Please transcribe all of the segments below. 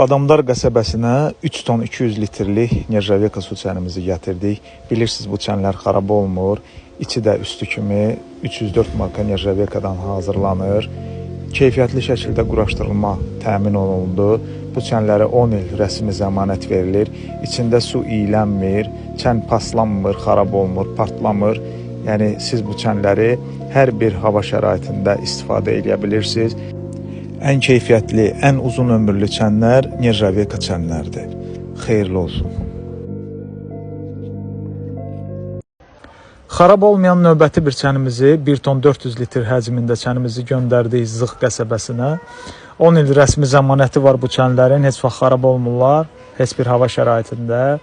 Badamdar qəsəbəsinə 3 ton 200 litrlik Nerjaveka su çənimizi gətirdik. Bilirsiniz, bu çənlər xarab olmur. İçi də üstü kimi 304 marka Nerjavekadan hazırlanır. Keyfiyyətli şəkildə quraşdırılma təmin olundu. Bu çənlərə 10 il rəsmi zəmanət verilir. İçində su iylənmir, çən paslanmır, xarab olmur, partlamır. Yəni siz bu çənləri hər bir hava şəraitində istifadə edə bilirsiniz. Ən keyfiyyətli, ən uzun ömürlü çənlər Nerjaveka çənlərdir. Xeyirli olsun. Xarab olmayan növbəti bir çənimizi 1 ton 400 litr həcmində çənimizi göndərdik Zığ qəsəbəsinə. 10 il rəsmi zəmanəti var bu çənlərin, heç vaxt xarab olmurlar, heç bir hava şəraitində.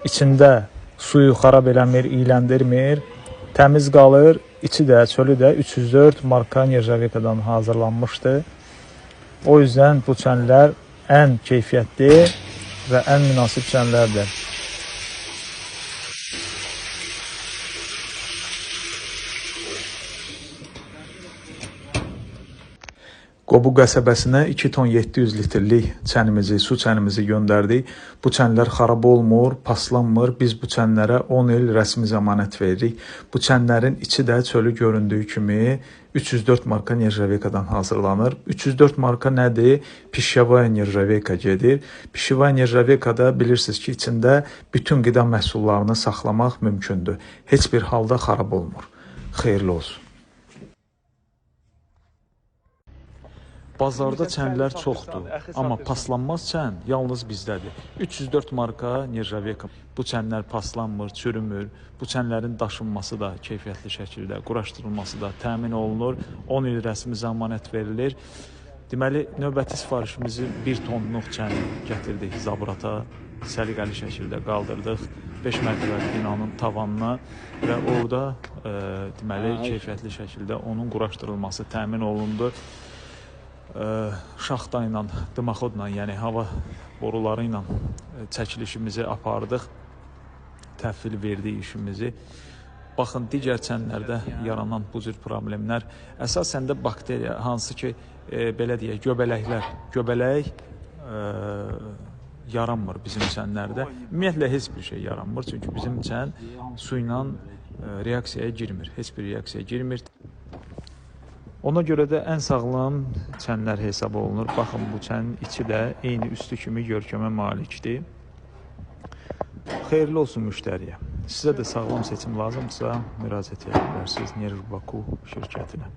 İçində suyu xarab eləmir, iyləndirmir, təmiz qalır. İçi də, çölü də 304 marka Nerjavekadan hazırlanmışdı. O yüzden bu çənlər ən keyfiyyətli və ən münasib çənlərdir. Qobu qəsəbəsinə 2 ton 700 litrlik çənimizi, su çənimizi göndərdik. Bu çənlər xarab olmur, paslanmır. Biz bu çənlərə 10 il rəsmi zəmanət veririk. Bu çənlərin içi də çölü göründüyü kimi 304 marka Nerjavekadan hazırlanır. 304 marka nədir? Pişevaya Nerjaveka gedir. Pişevaya Nerjavekada bilirsiniz ki, içində bütün qida məhsullarını saxlamaq mümkündür. Heç bir halda xarab olmur. Xeyirli olsun. Bazarda çənlər çoxdur, amma paslanmaz çən yalnız bizdədir. 304 marka Nerjaveka. Bu çənlər paslanmır, çürümür. Bu çənlərin daşınması da keyfiyyətli şəkildə, quraşdırılması da təmin olunur. 10 il rəsmi zəmanət verilir. Deməli, növbəti sifarişimizi 1 tonluq çən gətirdik Zabrata. Səliqəli şəkildə qaldırdıq 5 mərtəbəli binanın tavanına və orada deməli, keyfiyyətli şəkildə onun quraşdırılması təmin olundu. Şaxta ilə, demaxodla, yəni hava boruları ilə çəkilişimizi apardıq, təhvil verdik işimizi. Baxın, digər çənlərdə yaranan bu cür problemlər əsasən də bakteriya, hansı ki, belə deyək, göbələk yaranmır bizim çənlərdə. Ümumiyyətlə, heç bir şey yaranmır, çünki bizim çən su ilə reaksiyaya girmir, heç bir reaksiyaya girmir. Ona görə də ən sağlam çənlər hesab olunur. Baxın, bu çənin içi də eyni üstü kimi görkəmə malikdir. Xeyirli olsun müştəriyə. Sizə də sağlam seçim lazımdırsa müraciət edə bilərsiniz Nerv Baku şirkətinə.